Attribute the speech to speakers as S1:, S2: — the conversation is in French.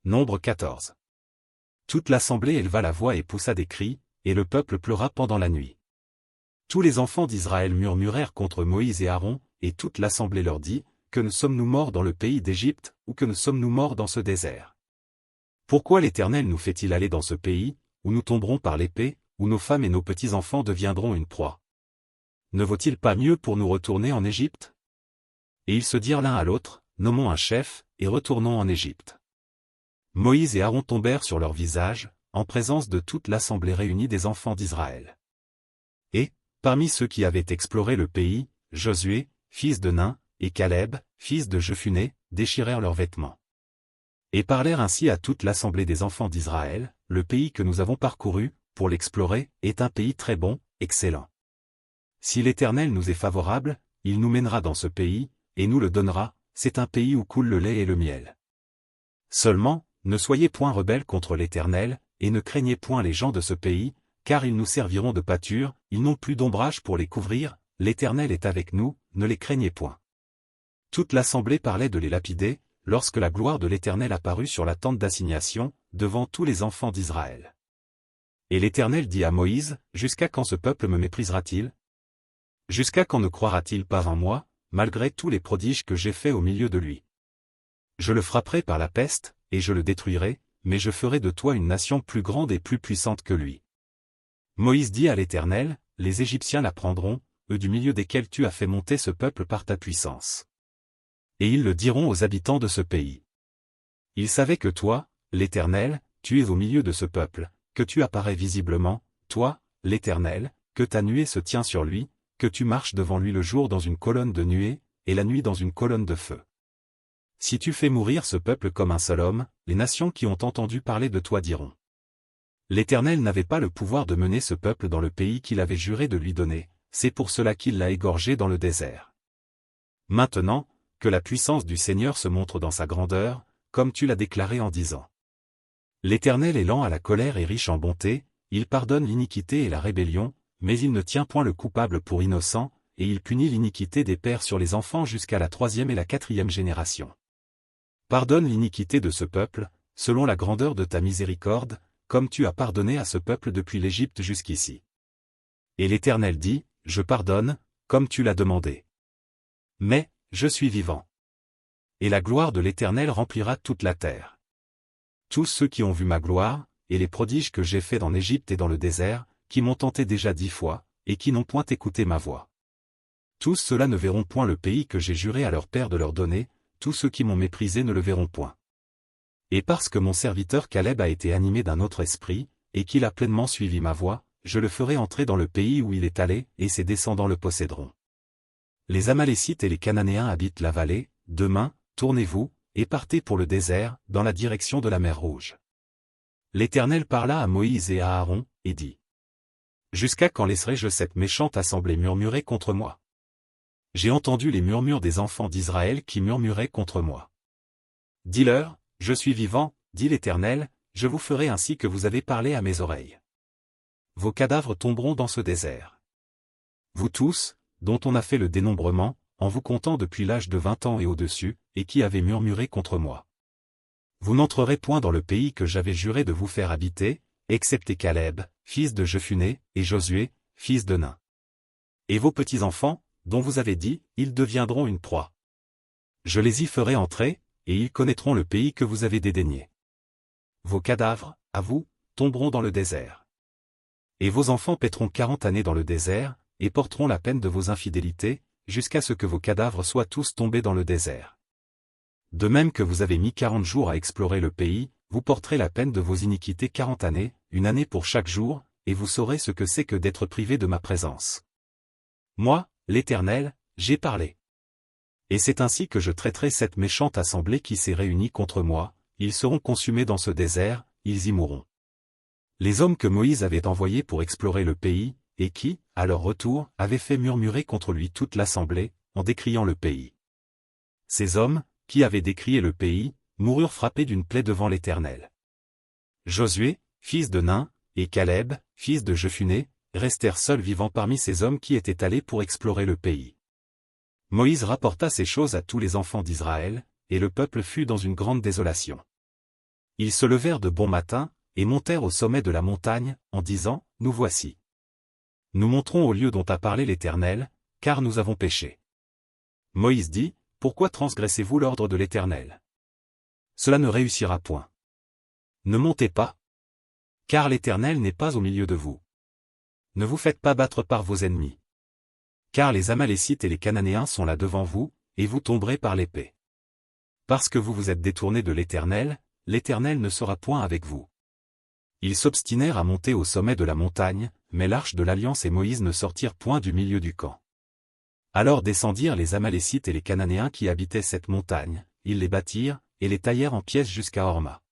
S1: Nombre 14. Toute l'assemblée éleva la voix et poussa des cris, et le peuple pleura pendant la nuit. Tous les enfants d'Israël murmurèrent contre Moïse et Aaron, et toute l'assemblée leur dit, que ne sommes-nous morts dans le pays d'Égypte, ou que ne sommes-nous morts dans ce désert? Pourquoi l'Éternel nous fait-il aller dans ce pays, où nous tomberons par l'épée, où nos femmes et nos petits-enfants deviendront une proie? Ne vaut-il pas mieux pour nous retourner en Égypte? Et ils se dirent l'un à l'autre, nommons un chef, et retournons en Égypte. Moïse et Aaron tombèrent sur leur visage, en présence de toute l'assemblée réunie des enfants d'Israël. Et, parmi ceux qui avaient exploré le pays, Josué, fils de Nun, et Caleb, fils de Jephuné, déchirèrent leurs vêtements. Et parlèrent ainsi à toute l'assemblée des enfants d'Israël, le pays que nous avons parcouru, pour l'explorer, est un pays très bon, excellent. Si l'Éternel nous est favorable, il nous mènera dans ce pays, et nous le donnera, c'est un pays où coule le lait et le miel. Seulement, ne soyez point rebelles contre l'Éternel, et ne craignez point les gens de ce pays, car ils nous serviront de pâture, ils n'ont plus d'ombrage pour les couvrir, l'Éternel est avec nous, ne les craignez point. Toute l'assemblée parlait de les lapider, lorsque la gloire de l'Éternel apparut sur la tente d'assignation, devant tous les enfants d'Israël. Et l'Éternel dit à Moïse, jusqu'à quand ce peuple me méprisera-t-il? Jusqu'à quand ne croira-t-il pas en moi, malgré tous les prodiges que j'ai faits au milieu de lui? Je le frapperai par la peste, et je le détruirai, mais je ferai de toi une nation plus grande et plus puissante que lui. Moïse dit à l'Éternel, les Égyptiens l'apprendront, eux du milieu desquels tu as fait monter ce peuple par ta puissance. Et ils le diront aux habitants de ce pays. Ils savaient que toi, l'Éternel, tu es au milieu de ce peuple, que tu apparais visiblement, toi, l'Éternel, que ta nuée se tient sur lui, que tu marches devant lui le jour dans une colonne de nuée, et la nuit dans une colonne de feu. Si tu fais mourir ce peuple comme un seul homme, les nations qui ont entendu parler de toi diront. L'Éternel n'avait pas le pouvoir de mener ce peuple dans le pays qu'il avait juré de lui donner, c'est pour cela qu'il l'a égorgé dans le désert. Maintenant, que la puissance du Seigneur se montre dans sa grandeur, comme tu l'as déclaré en disant. L'Éternel est lent à la colère et riche en bonté, il pardonne l'iniquité et la rébellion, mais il ne tient point le coupable pour innocent, et il punit l'iniquité des pères sur les enfants jusqu'à la 3e et la 4e génération. Pardonne l'iniquité de ce peuple, selon la grandeur de ta miséricorde, comme tu as pardonné à ce peuple depuis l'Égypte jusqu'ici. Et l'Éternel dit, je pardonne, comme tu l'as demandé. Mais, je suis vivant. Et la gloire de l'Éternel remplira toute la terre. Tous ceux qui ont vu ma gloire, et les prodiges que j'ai faits en Égypte et dans le désert, qui m'ont tenté déjà 10 fois, et qui n'ont point écouté ma voix. Tous ceux-là ne verront point le pays que j'ai juré à leur père de leur donner, tous ceux qui m'ont méprisé ne le verront point. Et parce que mon serviteur Caleb a été animé d'un autre esprit, et qu'il a pleinement suivi ma voie, je le ferai entrer dans le pays où il est allé, et ses descendants le posséderont. Les Amalécites et les Cananéens habitent la vallée, demain, tournez-vous, et partez pour le désert, dans la direction de la mer Rouge. L'Éternel parla à Moïse et à Aaron, et dit. Jusqu'à quand laisserai-je cette méchante assemblée murmurer contre moi? J'ai entendu les murmures des enfants d'Israël qui murmuraient contre moi. Dis-leur, je suis vivant, dit l'Éternel, je vous ferai ainsi que vous avez parlé à mes oreilles. Vos cadavres tomberont dans ce désert. Vous tous, dont on a fait le dénombrement, en vous comptant depuis l'âge de 20 ans et au-dessus, et qui avez murmuré contre moi. Vous n'entrerez point dans le pays que j'avais juré de vous faire habiter, excepté Caleb, fils de Jephuné, et Josué, fils de Nun. Et vos petits-enfants, dont vous avez dit, ils deviendront une proie. Je les y ferai entrer, et ils connaîtront le pays que vous avez dédaigné. Vos cadavres, à vous, tomberont dans le désert. Et vos enfants paîtront 40 années dans le désert, et porteront la peine de vos infidélités, jusqu'à ce que vos cadavres soient tous tombés dans le désert. De même que vous avez mis 40 jours à explorer le pays, vous porterez la peine de vos iniquités 40 années, une année pour chaque jour, et vous saurez ce que c'est que d'être privé de ma présence. Moi, l'Éternel, j'ai parlé. Et c'est ainsi que je traiterai cette méchante assemblée qui s'est réunie contre moi, ils seront consumés dans ce désert, ils y mourront. Les hommes que Moïse avait envoyés pour explorer le pays, et qui, à leur retour, avaient fait murmurer contre lui toute l'assemblée, en décriant le pays. Ces hommes, qui avaient décrié le pays, moururent frappés d'une plaie devant l'Éternel. Josué, fils de Nun, et Caleb, fils de Jephuné, restèrent seuls vivants parmi ces hommes qui étaient allés pour explorer le pays. Moïse rapporta ces choses à tous les enfants d'Israël, et le peuple fut dans une grande désolation. Ils se levèrent de bon matin, et montèrent au sommet de la montagne, en disant, Nous voici. Nous monterons au lieu dont a parlé l'Éternel, car nous avons péché. Moïse dit, Pourquoi transgressez-vous l'ordre de l'Éternel? Cela ne réussira point. Ne montez pas, car l'Éternel n'est pas au milieu de vous. Ne vous faites pas battre par vos ennemis. Car les Amalécites et les Cananéens sont là devant vous, et vous tomberez par l'épée. Parce que vous vous êtes détournés de l'Éternel ne sera point avec vous. Ils s'obstinèrent à monter au sommet de la montagne, mais l'arche de l'Alliance et Moïse ne sortirent point du milieu du camp. Alors descendirent les Amalécites et les Cananéens qui habitaient cette montagne, ils les battirent, et les taillèrent en pièces jusqu'à Horma.